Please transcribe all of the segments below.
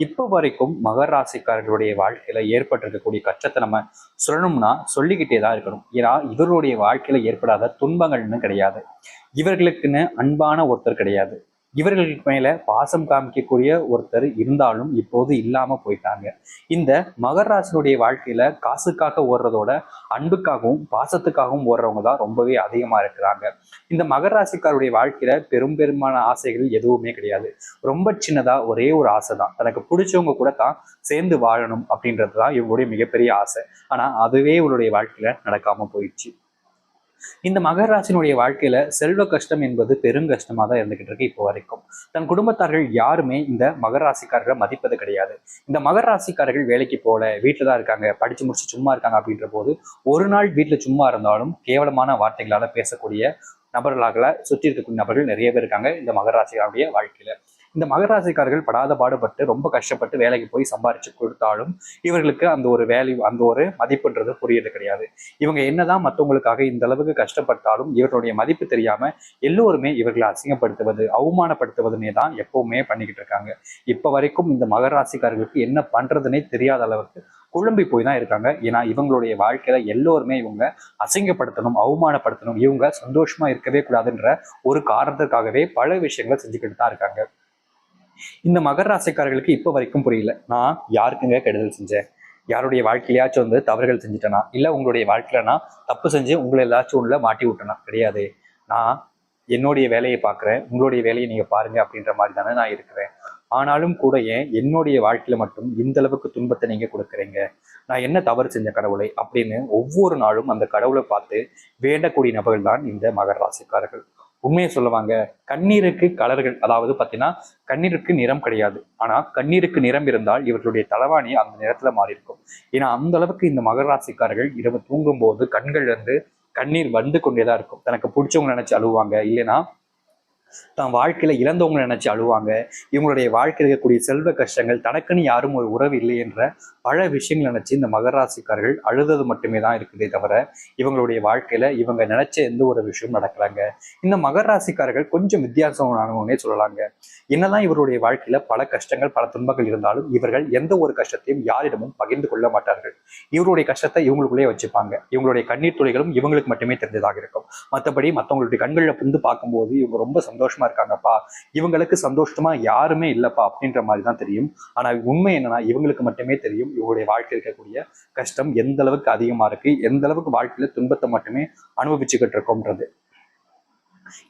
இப்போ வரைக்கும் மகர ராசிக்காரர்களுடைய வாழ்க்கையில ஏற்பட்டிருக்கக்கூடிய கஷ்டத்தை நம்ம சொல்லணும்னா சொல்லிக்கிட்டே தான் இருக்கணும். ஏன்னா இவர்களுடைய வாழ்க்கையில ஏற்படாத துன்பங்கள்னு கிடையாது. இவர்களுக்குன்னு அன்பான ஒருத்தர் கிடையாது. இவர்களுக்கு மேல பாசம் காமிக்கக்கூடிய ஒருத்தர் இருந்தாலும் இப்போது இல்லாம போயிட்டாங்க. இந்த மகர ராசினுடைய வாழ்க்கையில காசுக்காக ஓடுறதோட அன்புக்காகவும் பாசத்துக்காகவும் ஓடுறவங்க தான் ரொம்பவே அதிகமா இருக்கிறாங்க. இந்த மகர ராசிக்காருடைய வாழ்க்கையில பெரும்பாலான ஆசைகள் எதுவுமே கிடையாது. ரொம்ப சின்னதா ஒரே ஒரு ஆசை தான், தனக்கு பிடிச்சவங்க கூட தான் சேர்ந்து வாழணும் அப்படின்றது தான் இவங்களுடைய மிகப்பெரிய ஆசை. ஆனா அதுவே இவருடைய வாழ்க்கையில நடக்காம போயிடுச்சு. இந்த மகர ராசினுடைய வாழ்க்கையில செல்வ கஷ்டம் என்பது பெருங்கஷ்டமா தான் இருந்துகிட்டு இருக்கு இப்போ வரைக்கும். தன் குடும்பத்தார்கள் யாருமே இந்த மகர ராசிக்காரர்களை மதிப்பது கிடையாது. இந்த மகர ராசிக்காரர்கள் வேலைக்கு போல வீட்டுல தான் இருக்காங்க, படிச்சு முடிச்சு சும்மா இருக்காங்க அப்படின்ற போது ஒரு நாள் வீட்டுல சும்மா இருந்தாலும் கேவலமான வார்த்தைகளால பேசக்கூடிய நபர்களாக சுற்றி இருக்கக்கூடிய நபர்கள் நிறைய பேர் இருக்காங்க இந்த மகர ராசிக்காருடைய வாழ்க்கையில. இந்த மகர ராசிக்காரர்கள் படாத பாடுபட்டு ரொம்ப கஷ்டப்பட்டு வேலைக்கு போய் சம்பாரிச்சு கொடுத்தாலும் இவர்களுக்கு அந்த ஒரு வேல்யூ, அந்த ஒரு மதிப்புன்றது புரியறது கிடையாது. இவங்க என்னதான் மற்றவங்களுக்காக இந்த அளவுக்கு கஷ்டப்பட்டாலும் இவர்களுடைய மதிப்பு தெரியாம எல்லோருமே இவர்களை அசிங்கப்படுத்துவது, அவமானப்படுத்துவதுனே தான் எப்பவுமே பண்ணிக்கிட்டு இருக்காங்க. இப்ப வரைக்கும் இந்த மகர ராசிக்காரர்களுக்கு என்ன பண்றதுன்னே தெரியாத அளவுக்கு குழம்பி போய் தான் இருக்காங்க. ஏன்னா இவங்களுடைய வாழ்க்கையில எல்லோருமே இவங்க அசிங்கப்படுத்தணும், அவமானப்படுத்தணும், இவங்க சந்தோஷமா இருக்கவே கூடாதுன்ற ஒரு காரணத்துக்காகவே பல விஷயங்களை செஞ்சுக்கிட்டு தான் இருக்காங்க. இந்த மகர ராசிக்காரர்களுக்கு இப்ப வரைக்கும் புரியல, நான் யாருக்குங்க கெடுதல் செஞ்சேன், யாருடைய வாழ்க்கையிலயாச்சும் தவறுகள் செஞ்சுட்டேனா, இல்ல உங்களுடைய வாழ்க்கையில நான் தப்பு செஞ்சு உங்களை ஏதாச்சும் ஒண்ணுல மாட்டி விட்டேனா? கிடையாது. நான் என்னுடைய வேலையை பார்க்குறேன், உங்களுடைய வேலையை நீங்க பாருங்க அப்படின்ற மாதிரி தானே நான் இருக்கிறேன். ஆனாலும் கூட ஏன் என்னுடைய வாழ்க்கையில மட்டும் இந்த அளவுக்கு துன்பத்தை நீங்க கொடுக்குறீங்க? நான் என்ன தவறு செஞ்ச கடவுளை அப்படின்னு ஒவ்வொரு நாளும் அந்த கடவுளை பார்த்து வேண்டக்கூடிய நபர்கள் தான் இந்த மகர ராசிக்காரர்கள். உண்மையை சொல்லுவாங்க, கண்ணீருக்கு கலர்கள், அதாவது பார்த்தீங்கன்னா கண்ணீருக்கு நிறம் கிடையாது. ஆனா கண்ணீருக்கு நிறம் இருந்தால் இவர்களுடைய தலைவாணி அந்த நிறத்துல மாறி இருக்கும். ஏன்னா அந்த அளவுக்கு இந்த மகர ராசிக்காரர்கள் இரவு தூங்கும் போது கண்கள்ல இருந்து கண்ணீர் வந்து கொண்டேதான் இருக்கும். தனக்கு பிடிச்சவங்க நினைச்சு அழுவாங்க, இல்லைன்னா தான் வாழ்க்கையில இழந்தவங்க நினைச்சு அழுவாங்க. இவங்களுடைய வாழ்க்கையில் இருக்கக்கூடிய செல்வ கஷ்டங்கள், தனக்குன்னு யாரும் ஒரு உறவு இல்லை என்ற பல விஷயங்கள் நினைச்சு இந்த மகர ராசிக்காரர்கள் அழுதது மட்டுமே தான் இருக்குதே தவிர இவங்களுடைய வாழ்க்கையில இவங்க நினைச்ச எந்த ஒரு விஷயம் நடக்கலாங்க. இந்த மகர ராசிக்காரர்கள் கொஞ்சம் வித்தியாசமானவங்கன்னே சொல்லலாங்க. என்னதான் இவருடைய வாழ்க்கையில பல கஷ்டங்கள் பல துன்பங்கள் இருந்தாலும் இவர்கள் எந்த ஒரு கஷ்டத்தையும் யாரிடமும் பகிர்ந்து கொள்ள மாட்டார்கள். இவருடைய கஷ்டத்தை இவங்களுக்குள்ளேயே வச்சுப்பாங்க. இவங்களுடைய கண்ணீர் துளிகளும் இவங்களுக்கு மட்டுமே தெரிஞ்சதாக இருக்கும். மற்றபடி மற்றவங்களுடைய கண்களில் புரிந்து பார்க்கும்போது இவங்க ரொம்ப சந்தோஷமா இருக்காங்கப்பா, இவங்களுக்கு சந்தோஷமா யாருமே இல்லப்பா அப்படின்ற மாதிரி தான் தெரியும். ஆனா உண்மை என்னன்னா இவங்களுக்கு மட்டுமே தெரியும் இவங்களுடைய வாழ்க்கையில் இருக்கக்கூடிய கஷ்டம் எந்த அளவுக்கு அதிகமா இருக்கு, எந்த அளவுக்கு வாழ்க்கையில துன்பத்தை மட்டுமே அனுபவிச்சுக்கிட்டு இருக்கோம்ன்றது.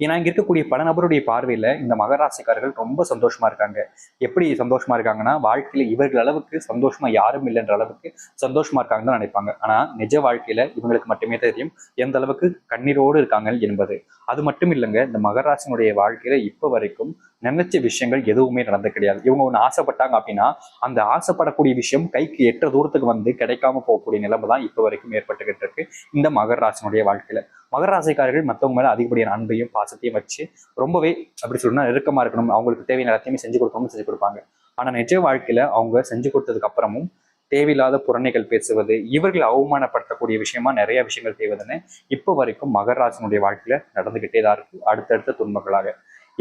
ஏன்னா இங்க இருக்கக்கூடிய பல நபருடைய பார்வையில இந்த மகராசிக்காரர்கள் ரொம்ப சந்தோஷமா இருக்காங்க. எப்படி சந்தோஷமா இருக்காங்கன்னா, வாழ்க்கையில இவர்கள் அளவுக்கு சந்தோஷமா யாரும் இல்லைன்ற அளவுக்கு சந்தோஷமா இருக்காங்கன்னு தான் நினைப்பாங்க. ஆனா நிஜ வாழ்க்கையில இவங்களுக்கு மட்டுமே தெரியும் எந்த அளவுக்கு கண்ணீரோடு இருக்காங்க என்பது. அது மட்டும் இல்லைங்க, இந்த மகராசினுடைய வாழ்க்கையில இப்ப வரைக்கும் நினைச்ச விஷயங்கள் எதுவுமே நடந்து கிடையாது. இவங்க ஒண்ணு ஆசைப்பட்டாங்க அப்படின்னா அந்த ஆசைப்படக்கூடிய விஷயம் கைக்கு எட்ட தூரத்துக்கு வந்து கிடைக்காம போகக்கூடிய நிலைமை தான் இப்ப வரைக்கும் ஏற்பட்டுக்கிட்டு இருக்கு இந்த மகர ராசினுடைய வாழ்க்கையில. மகர ராசிக்காரர்கள் மற்றவங்க மேல அதிகப்படியான அன்பையும் பாசத்தையும் வச்சு ரொம்பவே அப்படி சொல்லணும்னா நெருக்கமா இருக்கணும், அவங்களுக்கு தேவையான எல்லாத்தையுமே செஞ்சு கொடுக்கணும்னு செஞ்சு கொடுப்பாங்க. ஆனா நிஜ வாழ்க்கையில அவங்க செஞ்சு கொடுத்ததுக்கு அப்புறமும் தேவையில்லாத புறணைகள் பேசுவது, இவர்கள் அவமானப்படுத்தக்கூடிய விஷயமா நிறைய விஷயங்கள் செய்வதுன்னு இப்ப வரைக்கும் மகர ராசினுடைய வாழ்க்கையில நடந்துகிட்டே தான் இருக்கு, அடுத்தடுத்த துன்பங்களாக.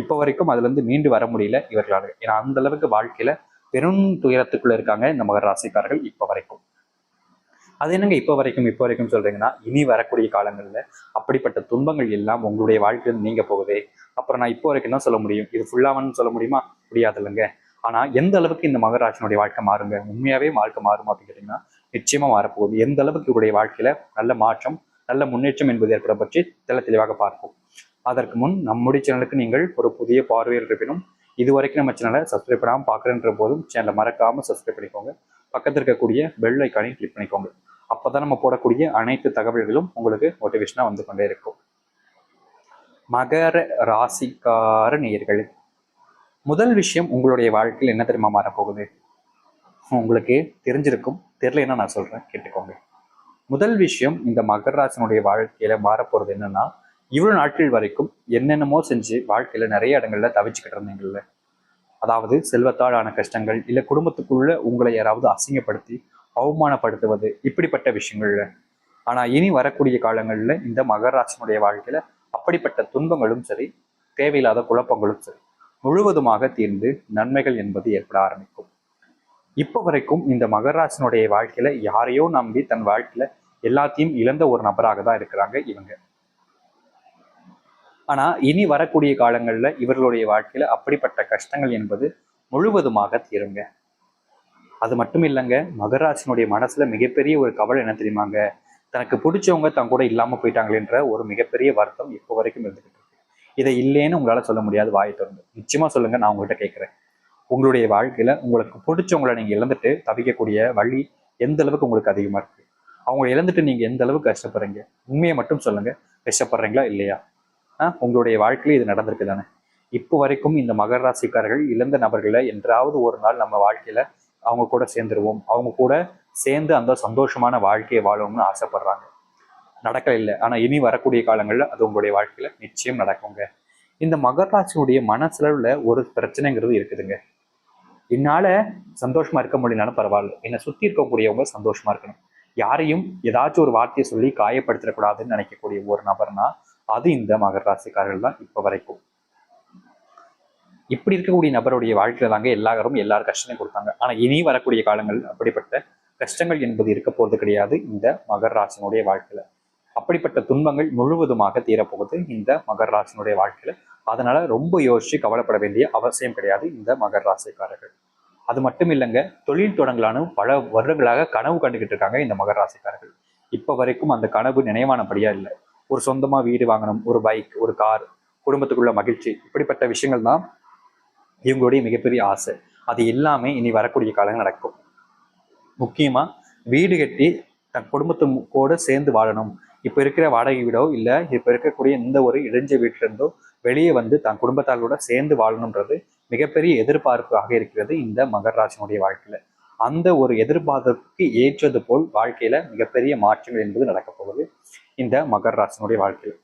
இப்ப வரைக்கும் அதுல இருந்து மீண்டு வர முடியல இவர்களால. ஏன்னா அந்த அளவுக்கு வாழ்க்கையில பெரும் துயரத்துக்குள்ள இருக்காங்க இந்த மகர ராசிக்காரர்கள் இப்ப வரைக்கும். அது என்னங்க இப்ப வரைக்கும் சொல்றீங்கன்னா, இனி வரக்கூடிய காலங்கள்ல அப்படிப்பட்ட துன்பங்கள் எல்லாம் உங்களுடைய வாழ்க்கையில் நீங்க போகுதே, அப்புறம் நான் இப்போ வரைக்கும் தான் சொல்ல முடியும், இது ஃபுல்லாவன்னு சொல்ல முடியுமா? முடியாது இல்லைங்க. ஆனா எந்த அளவுக்கு இந்த மகராசினுடைய வாழ்க்கை மாறுங்க, உண்மையாவே வாழ்க்கை மாறும் அப்படின்னு கேட்டீங்கன்னா நிச்சயமா மாறப்போகுது. எந்த அளவுக்கு இவருடைய வாழ்க்கையில நல்ல மாற்றம், நல்ல முன்னேற்றம் என்பது ஏற்பட பற்றி தெளிவாக பார்ப்போம். அதற்கு முன் நம்முடைய சேனலுக்கு நீங்கள் ஒரு புதிய பார்வையில் இருப்பினும் இது வரைக்கும் நம்ம சேனலை சப்ஸ்கிரைப் பண்ணாமல் பார்க்குறன்ற போதும் சேனலை மறக்காம சப்ஸ்கிரைப் பண்ணிக்கோங்க. பக்கத்தில் இருக்கக்கூடிய பெல் ஐக்கானையும் கிளிக் பண்ணிக்கோங்க. அப்பதான் நம்ம போடக்கூடிய அனைத்து தகவல்களும் உங்களுக்கு மோட்டிவேஷனா வந்து கொண்டே இருக்கும். மகர ராசிக்கார நேயர்களே, முதல் விஷயம் உங்களுடைய வாழ்க்கையில் என்ன தெரியுமா மாறப்போகுது? உங்களுக்கு தெரிஞ்சிருக்கும், தெரியலன்னா நான் சொல்றேன், கேட்டுக்கோங்க. முதல் விஷயம் இந்த மகர ராசினுடைய வாழ்க்கையில மாறப்போறது என்னன்னா, இவ்வளவு நாட்கள் வரைக்கும் என்னென்னமோ செஞ்சு வாழ்க்கையில நிறைய இடங்கள்ல தவிச்சுக்கிட்டு இருந்தீங்கல்ல, அதாவது செல்வத்தால் ஆன கஷ்டங்கள், இல்ல குடும்பத்துக்குள்ள உங்களை யாராவது அசிங்கப்படுத்தி அவமானப்படுத்துவது, இப்படிப்பட்ட விஷயங்கள்ல. ஆனா இனி வரக்கூடிய காலங்கள்ல இந்த மகராசினுடைய வாழ்க்கையில அப்படிப்பட்ட துன்பங்களும் சரி, தேவையில்லாத குழப்பங்களும் சரி முழுவதுமாக தீர்ந்து நன்மைகள் என்பது ஏற்பட ஆரம்பிக்கும். இப்போ வரைக்கும் இந்த மகராசனுடைய வாழ்க்கையில யாரையோ நம்பி தன் வாழ்க்கையில எல்லாத்தையும் இழந்த ஒரு நபராக தான் இருக்கிறாங்க இவங்க. ஆனா இனி வரக்கூடிய காலங்கள்ல இவர்களுடைய வாழ்க்கையில அப்படிப்பட்ட கஷ்டங்கள் என்பது முழுவதுமாக தீருங்க. அது மட்டும் இல்லைங்க, மகராசினுடைய மனசுல மிகப்பெரிய ஒரு கவலை என்ன தெரியுமாங்க? தனக்கு பிடிச்சவங்க தன் கூட இல்லாம போயிட்டாங்களேன்ற ஒரு மிகப்பெரிய வருத்தம் இப்போ வரைக்கும் இருந்துகிட்டு இருக்கு. இதை இல்லைன்னு உங்களால சொல்ல முடியாது, வாயை திறந்து. நிச்சயமா சொல்லுங்க, நான் உங்ககிட்ட கேட்கிறேன். உங்களுடைய வாழ்க்கையில உங்களுக்கு பிடிச்சவங்களை நீங்க இழந்துட்டு தவிக்கக்கூடிய வழி எந்த அளவுக்கு உங்களுக்கு அதிகமா இருக்கு? அவங்களை இழந்துட்டு நீங்க எந்த அளவுக்கு கஷ்டப்படுறீங்க? உண்மையை மட்டும் சொல்லுங்க. கஷ்டப்படுறீங்களா இல்லையா? உங்களுடைய வாழ்க்கையில இது நடந்திருக்கு தானே? இப்போ வரைக்கும் இந்த மகர ராசிக்காரர்கள் இழந்த நபர்களை என்றாவது ஒரு நாள் நம்ம வாழ்க்கையில அவங்க கூட சேர்ந்துருவோம், அவங்க கூட சேர்ந்து அந்த சந்தோஷமான வாழ்க்கையை வாழணும்னு ஆசைப்படுறாங்க. நடக்க இல்லை. ஆனா இனி வரக்கூடிய காலங்கள்ல அது உங்களுடைய வாழ்க்கையில நிச்சயம் நடக்குங்க. இந்த மகர ராசியுடைய மனசுல ஒரு பிரச்சனைங்கிறது இருக்குதுங்க. என்னால சந்தோஷமா இருக்க முடியலனாலும் பரவாயில்ல, என்னை சுத்தி இருக்கக்கூடியவங்க சந்தோஷமா இருக்கணும். யாரையும் ஏதாச்சும் ஒரு வார்த்தையை சொல்லி காயப்படுத்திடக்கூடாதுன்னு நினைக்கக்கூடிய ஒரு நபர்னா அது இந்த மகர ராசிக்காரர்கள் தான் இப்போ வரைக்கும். இப்படி இருக்கக்கூடிய நபருடைய வாழ்க்கையில தாங்க எல்லாரும் கஷ்டத்தையும் கொடுத்தாங்க. ஆனா இனி வரக்கூடிய காலங்கள் அப்படிப்பட்ட கஷ்டங்கள் என்பது இருக்க போறது கிடையாது இந்த மகர ராசினுடைய வாழ்க்கையில. அப்படிப்பட்ட துன்பங்கள் முழுவதுமாக தீரப்போகுது இந்த மகர ராசினுடைய வாழ்க்கையில. அதனால ரொம்ப யோசிச்சு கவலைப்பட வேண்டிய அவசியம் கிடையாது இந்த மகர ராசிக்காரர்கள். அது மட்டும் இல்லைங்க, தொழில் தொடங்கலான்னு பல வருடங்களாக கனவு கண்டுகிட்டு இருக்காங்க இந்த மகர ராசிக்காரர்கள். இப்ப வரைக்கும் அந்த கனவு நினைவானபடியா இல்லை. ஒரு சொந்தமா வீடு வாங்கணும், ஒரு பைக், ஒரு கார், குடும்பத்துக்குள்ள மகிழ்ச்சி, இப்படிப்பட்ட விஷயங்கள் தான் இவங்களுடைய மிகப்பெரிய ஆசை. அது எல்லாமே இனி வரக்கூடிய காலங்கள் நடக்கும். முக்கியமா வீடு கட்டி தன் குடும்பத்தோட சேர்ந்து வாழணும். இப்ப இருக்கிற வாடகை வீடோ இல்ல இப்ப இருக்கக்கூடிய எந்த ஒரு இடைஞ்ச வீட்டுல இருந்தோ வெளியே வந்து தன் குடும்பத்தாரோட சேர்ந்து வாழணும்ன்றது மிகப்பெரிய எதிர்பார்ப்பாக இருக்கிறது இந்த மகர ராசினுடைய வாழ்க்கையில. அந்த ஒரு எதிர்பார்ப்புக்கு ஏற்றது போல் வாழ்க்கையில மிகப்பெரிய மாற்றங்கள் என்பது நடக்க போகுது இந்த மகர ராசினுடைய வாழ்க்கையில.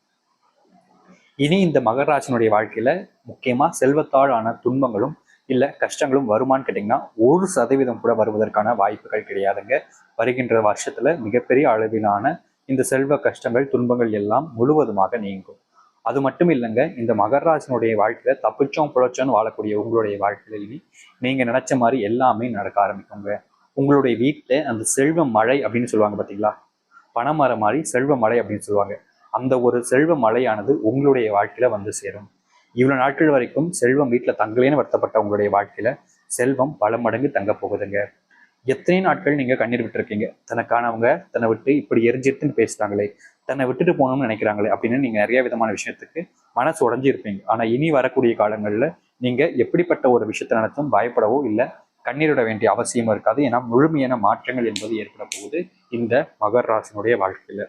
இனி இந்த மகர ராசினுடைய வாழ்க்கையில முக்கியமா செல்வத்தால் ஆன துன்பங்களும் இல்ல கஷ்டங்களும் வருமானு கேட்டீங்கன்னா 1% கூட வருவதற்கான வாய்ப்புகள் கிடையாதுங்க. வருகின்ற வருஷத்துல மிகப்பெரிய அளவிலான இந்த செல்வ கஷ்டங்கள் துன்பங்கள் எல்லாம் முழுவதுமாக நீங்கும். அது மட்டும் இல்லைங்க, இந்த மகர ராசினுடைய வாழ்க்கையில தப்பிச்சோம் புழைச்சோன்னு வாழக்கூடிய உங்களுடைய வாழ்க்கையில இனி நீங்க நினைச்ச மாதிரி எல்லாமே நடக்க ஆரம்பிக்குங்க. உங்களுடைய வீட்டுல அந்த செல்வ மழை அப்படின்னு சொல்லுவாங்க பாத்தீங்களா, பணமரம் மாதிரி செல்வ மழை அப்படின்னு சொல்லுவாங்க. அந்த ஒரு செல்வ மழையானது உங்களுடைய வாழ்க்கையில வந்து சேரும். இவ்வளவு நாட்கள் வரைக்கும் செல்வம் வீட்டுல தங்கலேன்னு வருத்தப்பட்ட உங்களுடைய வாழ்க்கையில செல்வம் பல மடங்கு தங்க போகுதுங்க. எத்தனை நாட்கள் நீங்க கண்ணீர் விட்டுருக்கீங்க, தனக்கானவங்க தன்னை விட்டு இப்படி எரிஞ்சிருத்துன்னு பேசுறாங்களே, தன்னை விட்டுட்டு போகணும்னு நினைக்கிறாங்களே அப்படின்னு நீங்க நிறைய விதமான விஷயத்துக்கு மனசு உடஞ்சி இருப்பீங்க. ஆனா இனி வரக்கூடிய காலங்கள்ல நீங்க எப்படிப்பட்ட ஒரு விஷயத்தை நினைச்சும் பயப்படவோ இல்லை கண்ணீரிட வேண்டிய அவசியமும் இருக்காது. ஏன்னா முழுமையான மாற்றங்கள் என்பது ஏற்பட போகுது இந்த மகர ராசினுடைய வாழ்க்கையில.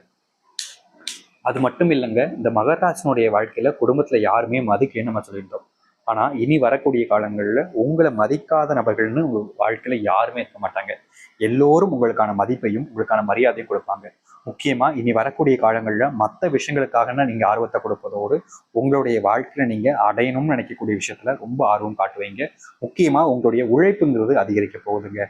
அது மட்டும் இல்லைங்க, இந்த மகர ராசினுடைய வாழ்க்கையில குடும்பத்துல யாருமே மதிக்கலன்னு நம்ம சொல்லியிருந்தோம். ஆனா இனி வரக்கூடிய காலங்கள்ல உங்களை மதிக்காத நபர்கள்னு உங்க வாழ்க்கையில யாருமே இருக்க மாட்டாங்க. எல்லோரும் உங்களுக்கான மதிப்பையும் உங்களுக்கான மரியாதையும் கொடுப்பாங்க. முக்கியமா இனி வரக்கூடிய காலங்கள்ல மற்ற விஷயங்களுக்காக நீங்க ஆர்வத்தை கொடுப்பதோடு உங்களுடைய வாழ்க்கையில நீங்க அடையணும்னு நினைக்கக்கூடிய விஷயத்துல ரொம்ப ஆர்வம் காட்டுவீங்க. முக்கியமா உங்களுடைய உழைப்புங்கிறது அதிகரிக்க போகுதுங்க.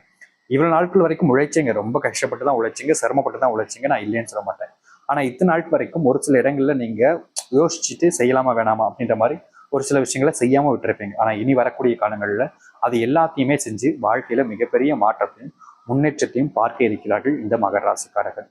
இவ்வளவு நாட்கள் வரைக்கும் உழைச்சிங்க, ரொம்ப கஷ்டப்பட்டு தான் உழைச்சிங்க, சிரமப்பட்டு தான் உழைச்சிங்க, நான் இல்லைன்னு சொல்ல மாட்டேன். ஆனா இத்தனை நாட்கள் வரைக்கும் ஒரு சில இடங்கள்ல நீங்க யோசிச்சுட்டு செய்யலாமா வேணாமா அப்படின்ற மாதிரி ஒரு சில விஷயங்களை செய்யாம விட்டுருப்பீங்க. ஆனா இனி வரக்கூடிய காலங்கள்ல அது எல்லாத்தையுமே செஞ்சு வாழ்க்கையில மிகப்பெரிய மாற்றத்தையும் முன்னேற்றத்தையும் பார்க்க இருக்கிறார்கள் இந்த மகர ராசிக்காரர்கள்.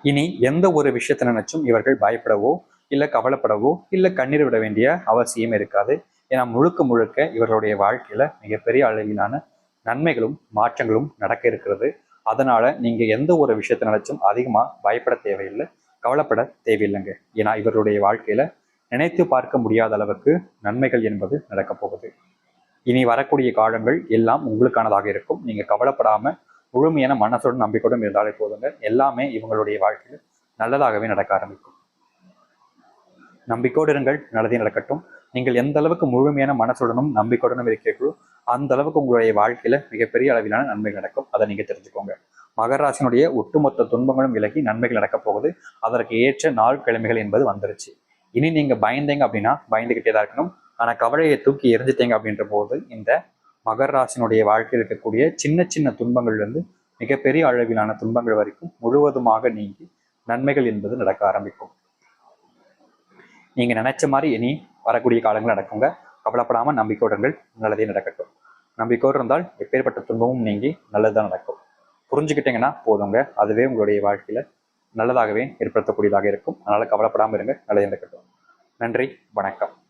இனி எந்த ஒரு விஷயத்தை நினைச்சும் இவர்கள் பயப்படவோ இல்ல கவலைப்படவோ இல்ல கண்ணீர் விட வேண்டிய அவசியம் இருக்காது. ஏன்னா முழுக்க முழுக்க இவர்களுடைய வாழ்க்கையில மிகப்பெரிய அளவிலான நன்மைகளும் மாற்றங்களும் நடக்க இருக்கிறது. அதனால நீங்க எந்த ஒரு விஷயத்தை நினைச்சும் அதிகமா பயப்பட தேவையில்லை, கவலைப்பட தேவையில்லைங்க. ஏன்னா இவருடைய வாழ்க்கையில நினைத்து பார்க்க முடியாத அளவுக்கு நன்மைகள் என்பது நடக்க போகுது. இனி வரக்கூடிய காலங்கள் எல்லாம் உங்களுக்கானதாக இருக்கும். நீங்க கவலைப்படாம முழுமையான மனசுடன் நம்பிக்கையுடன் இருந்தாலே போதுங்க. எல்லாமே இவங்களுடைய வாழ்க்கையில் நல்லதாகவே நடக்க ஆரம்பிக்கும். நம்பிக்கையோடு இருங்கள், நல்லதே நடக்கட்டும். நீங்கள் எந்த அளவுக்கு முழுமையான மனசுடனும் நம்பிக்கையுடனும் இருக்கிறீர்களோ அந்த அளவுக்கு உங்களுடைய வாழ்க்கையில மிகப்பெரிய அளவிலான நன்மைகள் நடக்கும். அதை நீங்க தெரிஞ்சுக்கோங்க. மகர ராசினுடைய ஒட்டுமொத்த துன்பங்களும் விலகி நன்மைகள் நடக்க போகுது. அதற்கு ஏற்ற நாள் கிழமைகள் என்பது வந்துருச்சு. இனி நீங்க பயந்தீங்க அப்படின்னா பயந்துகிட்டே தான் இருக்கணும். ஆனா கவலையை தூக்கி எரிஞ்சிட்டீங்க அப்படின்ற போது இந்த மகர ராசினுடைய வாழ்க்கையில் இருக்கக்கூடிய சின்ன சின்ன துன்பங்கள்ல இருந்து மிகப்பெரிய அளவிலான துன்பங்கள் வரைக்கும் முழுவதுமாக நீங்கி நன்மைகள் என்பது நடக்க ஆரம்பிக்கும். நீங்க நினைச்ச மாதிரி இனி வரக்கூடிய காலங்கள் நடக்குங்க. கவலைப்படாம நம்பிக்கையுடங்கள் நல்லதே நடக்கட்டும். நம்பிக்கையோடு இருந்தால் எப்பேற்பட்ட துன்பமும் நீங்கி நல்லதுதான் நடக்கும். புரிஞ்சுக்கிட்டீங்கன்னா போதுங்க, அதுவே உங்களுடைய வாழ்க்கையில நல்லதாகவே ஏற்படுத்தக்கூடியதாக இருக்கும். அதனால கவலைப்படாமல் இருங்க, நல்லது நடக்கட்டும். நன்றி, வணக்கம்.